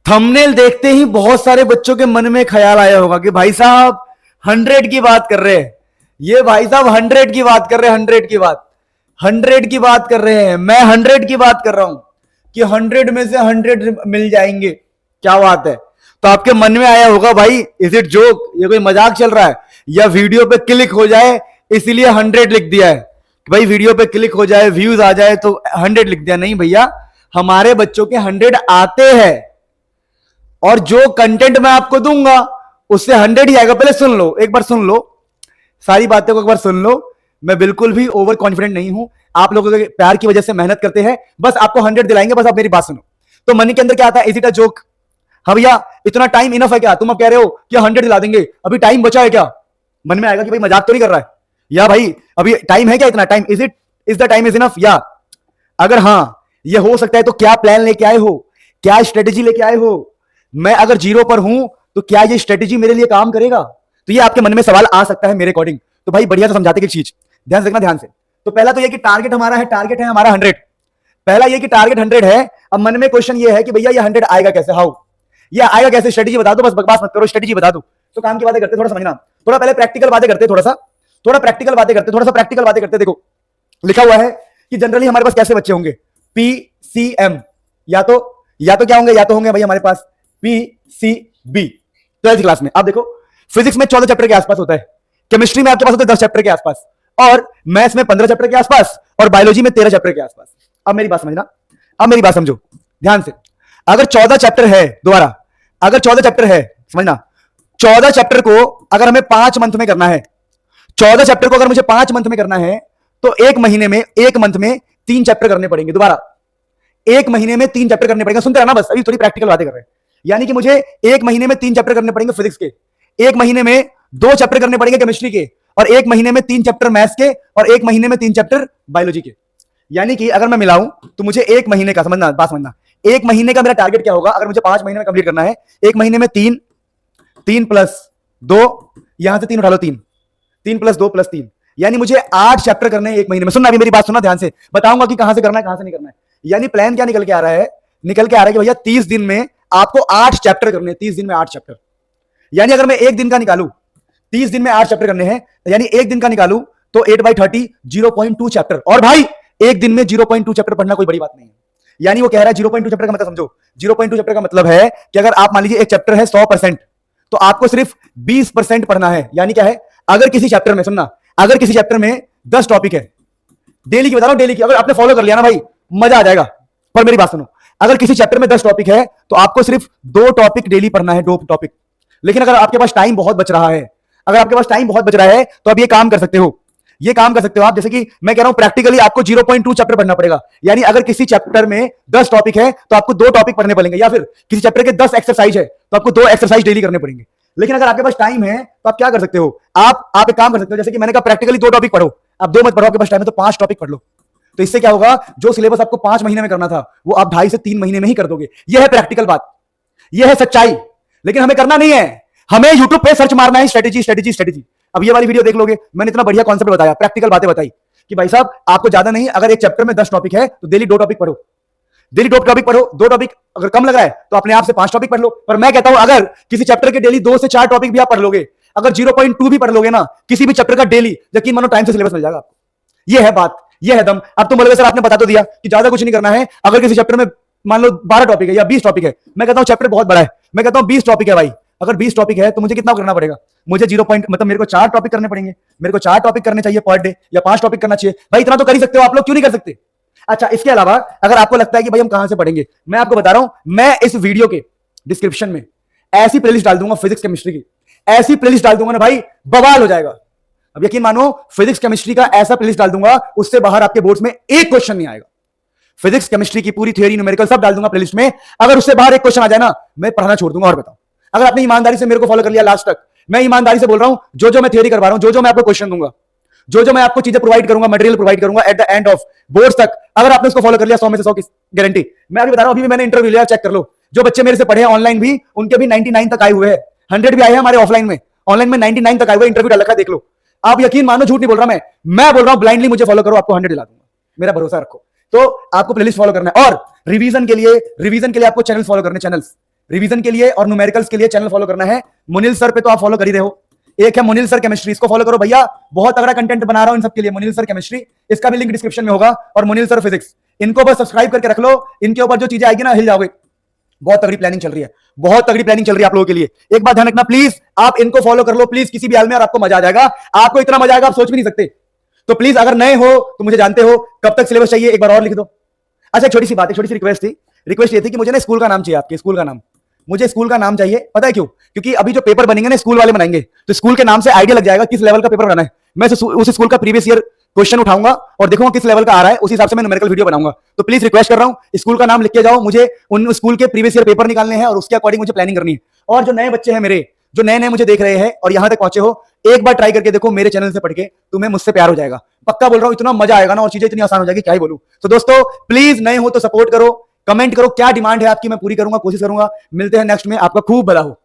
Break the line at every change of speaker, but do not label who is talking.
Thumbnail देखते ही बहुत सारे बच्चों के मन में ख्याल आया होगा कि भाई साहब 100 की बात कर रहे हैं, ये भाई साहब 100 की बात कर रहे हैं, 100 की बात कर रहे हैं। मैं 100 की बात कर रहा हूं कि 100 में से 100 मिल जाएंगे। क्या बात है। तो आपके मन में आया होगा भाई इज इट जोक, ये कोई मजाक चल रहा है या वीडियो पे क्लिक हो जाए इसीलिए 100 लिख दिया है कि भाई वीडियो पे क्लिक हो जाए, व्यूज आ जाए तो 100 लिख दिया। नहीं भैया, हमारे बच्चों के 100 आते हैं और जो कंटेंट मैं आपको दूंगा उससे 100 ही आएगा। पहले सुन लो, एक बार सुन लो, सारी बातें को एक बार सुन लो। मैं बिल्कुल भी ओवर कॉन्फिडेंट नहीं हूं, आप लोगों के प्यार की वजह से मेहनत करते हैं, बस आपको 100 दिलाएंगे। बस आप मेरी बात सुनो। तो मन के अंदर क्या आता है, इज इट अ जोक? हाँ भैया, इतना टाइम इनफ है क्या? तुम अब कह रहे हो कि 100 दिला देंगे, अभी टाइम बचा है क्या? मन में आएगा कि भाई मजाक तो नहीं कर रहा है, या भाई अभी टाइम है क्या इतना time? Is the time is enough? या अगर हाँ ये हो सकता है तो क्या प्लान लेके आए हो, क्या स्ट्रेटेजी लेके आए हो? मैं अगर 0 पर हूं तो क्या ये स्ट्रेटेजी मेरे लिए काम करेगा? तो ये आपके मन में सवाल आ सकता है मेरे अकॉर्डिंग। तो भाई बढ़िया से समझाते कि चीज ध्यान से देखना, ध्यान से। तो पहला तो ये कि टारगेट हमारा है, टारगेट है हमारा 100। पहला ये कि टारगेट 100 है। अब मन में क्वेश्चन ये है कि भैया ये 100 आएगा कैसे? हाउ ये आएगा कैसे? स्ट्रेटेजी बता दो, बस बकवास मत करो, स्ट्रेटेजी बता दो। तो काम की बातें करते, थोड़ा समझना, थोड़ा पहले प्रैक्टिकल बातें करते, थोड़ा प्रैक्टिकल बातें करते। देखो लिखा हुआ है कि जनरली हमारे पास कैसे बच्चे होंगे, PCM, या तो क्या होंगे, या तो होंगे भाई हमारे पास PCB 12th क्लास में। आप देखो फिजिक्स में 14 चैप्टर के आसपास होता है, केमिस्ट्री में आपके पास होता है 10 चैप्टर के आसपास, और मैथ्स में 15 चैप्टर के आसपास, और बायोलॉजी में 13 चैप्टर के आसपास। अब मेरी बात समझना, अब मेरी बात समझो ध्यान से। अगर 14 चैप्टर है, दोबारा अगर 14 चैप्टर है, समझना, 14 चैप्टर को अगर हमें 5 मंथ में करना है, 14 चैप्टर को अगर मुझे 5 मंथ में करना है तो एक महीने में, एक मंथ में 3 चैप्टर करने पड़ेंगे। दोबारा एक महीने में 3 चैप्टर करने पड़ेंगे। सुनते रहना, बस अभी थोड़ी प्रैक्टिकल बातें कर रहे हैं। यानी कि मुझे एक महीने में 3 चैप्टर करने पड़ेंगे फिजिक्स के, एक महीने में 2 चैप्टर करने पड़ेंगे केमिस्ट्री के, और एक महीने में 3 चैप्टर मैथ्स के, और एक महीने में 3 चैप्टर बायोलॉजी के। यानी कि अगर मैं मिलाऊं तो मुझे एक महीने का, समझना बात समझना, एक महीने का मेरा टारगेट क्या होगा? अगर मुझे 5 महीने में कंप्लीट करना है, एक महीने में 3 प्लस 2, यहां से 3 उठा लो, 3 प्लस 2 प्लस 3, यानी मुझे 8 चैप्टर करने हैं एक महीने में। सुनना, अभी मेरी बात सुनना ध्यान से, बताऊंगा कि कहां से करना है कहां से नहीं करना है। यानी प्लान क्या निकल के आ रहा है? निकल के आ रहा है कि भैया 30 दिन में आपको 8 चैप्टर करने हैं, 30 दिन में 8 चैप्टर। यानी अगर मैं एक दिन का निकालू, 30 दिन में 8 चैप्टर करने हैं, यानी एक दिन का निकालू तो 8/30 0.2 चैप्टर। और भाई एक दिन में 0.2 चैप्टर पढ़ना कोई बड़ी बात नहीं है। यानी वो कह रहा है 0.2 चैप्टर का मतलब समझो, 0.2 चैप्टर का मतलब है कि अगर आप मान लीजिए एक चैप्टर है 100%, तो आपको सिर्फ 20% पढ़ना है। यानी क्या है, अगर किसी चैप्टर में, सुनना, अगर किसी चैप्टर में 10 टॉपिक है, डेली की बता रहा हूं, डेली की, अगर आपने फॉलो कर लिया ना भाई मजा आ जाएगा। पर मेरी बात सुनो, अगर किसी चैप्टर में 10 टॉपिक है तो आपको सिर्फ 2 टॉपिक डेली पढ़ना है, 2 टॉपिक। लेकिन अगर आपके पास टाइम बहुत बच रहा है, अगर आपके पास टाइम बहुत बच रहा है तो अब ये काम कर सकते हो, ये काम कर सकते हो आप। जैसे कि मैं कह रहा हूं प्रैक्टिकली आपको 0.2 चैप्टर पढ़ना पड़ेगा। यानी अगर किसी चैप्टर में 10 टॉपिक है तो आपको 2 टॉपिक पढ़ने पड़ेंगे, या फिर किसी चैप्टर के 10 एक्सरसाइज है तो आपको 2 एक्सरसाइज डेली करने पड़ेंगे। लेकिन अगर आपके पास टाइम है तो आप क्या कर सकते हो, आप एक काम कर सकते हो, जैसे कि मैंने कहा प्रैक्टिकली 2 टॉपिक पढ़ो, आप 2 मत पढ़ो, आपके पास टाइम है तो 5 टॉपिक पढ़ लो। तो इससे क्या होगा, जो सिलेबस आपको 5 महीने में करना था वो आप 2.5 से 3 महीने में ही कर दोगे। यह है प्रैक्टिकल बात, यह है सच्चाई। लेकिन हमें करना नहीं है, हमें यूट्यूब पे सर्च मारना है स्ट्रेटेजी स्ट्रेटेजी स्ट्रेटेजी। अब ये वाली वीडियो देख लोगे, मैंने इतना बढ़िया कॉन्सेप्ट बताया, प्रैक्टिकल बातें बताई कि भाई साहब आपको ज्यादा नहीं, अगर एक चैप्टर में 10 टॉपिक है तो डेली 2 टॉपिक पढ़ो, डेली 2 टॉपिक पढ़ो। 2 टॉपिक अगर कम लग रहा है तो अपने आप से 5 टॉपिक पढ़ लो। पर मैं कहता हूं अगर किसी चैप्टर के डेली 2 से 4 टॉपिक भी आप पढ़ लोगे, अगर 0.2 भी पढ़ लोगे ना किसी भी चैप्टर का डेली, यकीन मानो टाइम से सिलेबस मिल जाएगा आपको। यह है बात, यह है दम। अब तो बोलोगे सर आपने बता तो दिया कि ज्यादा कुछ नहीं करना है। अगर किसी चैप्टर में मान लो 12 टॉपिक है या 20 टॉपिक है, मैं कहता हूं चैप्टर बहुत बड़ा है, मैं कहता हूं 20 टॉपिक है भाई, अगर 20 टॉपिक है तो मुझे कितना करना पड़ेगा? मुझे 0 मतलब मेरे को 4 टॉपिक करने पड़ेंगे, मेरे को 4 टॉपिक करने चाहिए पर डे, या 5 टॉपिक करना चाहिए। भाई इतना तो कर ही सकते हो आप लोग, क्यों नहीं कर सकते? अच्छा, इसके अलावा अगर आपको लगता है कि भाई हम कहां से पढ़ेंगे, मैं आपको बता रहा हूं, मैं इस वीडियो के डिस्क्रिप्शन में ऐसी प्लेलिस्ट डाल दूंगा फिजिक्स केमिस्ट्री की, ऐसी प्लेलिस्ट डाल दूंगा ना भाई बवाल हो जाएगा। अब यकीन मानो फिजिक्स केमिस्ट्री का ऐसा प्लेलिस्ट डाल दूंगा, उससे बाहर आपके बोर्ड्स में एक क्वेश्चन नहीं आएगा। फिजिक्स केमिस्ट्री की पूरी थ्योरी न्यूमेरिकल सब डाल दूंगा प्लेलिस्ट में, अगर उससे बाहर एक क्वेश्चन आ जाए ना मैं पढ़ाना छोड़ दूंगा। और बताओ, अगर आपने ईमानदारी से मेरे को फॉलो कर लिया लास्ट तक, मैं ईमानदारी से बोल रहा हूं, जो मैं थ्योरी करवा रहा हूं, जो मैं आपको क्वेश्चन दूंगा, जो मैं आपको चीजें प्रोवाइड करूंगा, मटेरियल प्रोवाइड करूंगा at the end of board तक, अगर आपने उसको फॉलो कर लिया 100 में से 100 की गारंटी। मैं अभी बता रहा हूं, अभी भी मैंने इंटरव्यू लिया, चेक कर लो, जो बच्चे मेरे से पढ़े हैं ऑनलाइन भी, उनके भी 99 तक आए हुए हैं, 100 भी आए हैं हमारे ऑफलाइन में, ऑनलाइन में 99 तक आए हुए, इंटरव्यू डाल रखा है, देख लो। आप यकीन मानो, झूठ नहीं बोल रहा मैं बोल रहा हूं ब्लाइंडली मुझे फॉलो करो, आपको 100 दिला दूंगा, मेरा भरोसा रखो। तो आपको प्लेलिस्ट फॉलो करना है, और रिवीजन के लिए आपको चैनल फॉलो करने, चैनल्स रिवीजन के लिए और न्यूमेरिकल्स के लिए चैनल फॉलो करना है। मुनील सर पे तो आप फॉलो कर ही रहे हो। एक है मुनील सर केमिस्ट्री, इसको फॉलो करो भैया, बहुत तगड़ा कंटेंट बना रहा हूं इन सब के लिए। मुनील सर केमिस्ट्री, इसका भी लिंक डिस्क्रिप्शन में होगा, और मुनील सर फिजिक्स, इनको बस सब्सक्राइब करके रख लो। इनके ऊपर जो चीजें आएगी ना, हिल जाओगे। बहुत तगड़ी प्लानिंग चल रही है, बहुत तगड़ी प्लानिंग चल रही है आप लोगों के लिए। एक बात ध्यान रखना प्लीज, आप इनको फॉलो कर लो प्लीज किसी भी हाल में, और आपको मजा आ जाएगा। आपको इतना मजा आएगा आप सोच भी नहीं सकते। तो प्लीज अगर नए हो तो मुझे जानते हो, कब तक सिलेबस चाहिए एक बार और लिख दो। अच्छा एक छोटी सी बात है, छोटी सी रिक्वेस्ट थी। रिक्वेस्ट ये थी कि मुझे ना स्कूल का नाम चाहिए, आपके स्कूल का नाम। मुझे स्कूल का नाम चाहिए, पता है क्यों? क्योंकि अभी जो पेपर बनेंगे ना स्कूल वाले बनाएंगे, तो स्कूल के नाम से आइडिया लग जाएगा किस लेवल का पेपर बनाना है। मैं उस स्कूल का प्रीवियस ईयर क्वेश्चन उठाऊंगा और देखूंगा किस लेवल का आ रहा है, उसी हिसाब से मैं न्यूमेरिकल वीडियो बनाऊंगा। तो प्लीज रिक्वेस्ट कर रहा हूं, स्कूल का नाम लिख के जाओ। मुझे उन स्कूल के प्रीवियस ईयर पेपर निकालने हैं और उसके अकॉर्डिंग मुझे प्लानिंग करनी है। और जो नए बच्चे हैं मेरे, जो नए नए मुझे देख रहे हैं और यहां तक पहुंचे हो, एक बार ट्राई करके देखो मेरे चैनल से पढ़ के, तुम्हें मुझसे प्यार हो जाएगा। पक्का बोल रहा हूं, इतना मजा आएगा ना, और चीजें इतनी आसान हो जाएगी, क्या ही बोलूं। तो दोस्तों प्लीज नए हो तो सपोर्ट करो, कमेंट करो, क्या डिमांड है आपकी, मैं पूरी करूंगा, कोशिश करूंगा। मिलते हैं नेक्स्ट में, आपका खूब भला हो।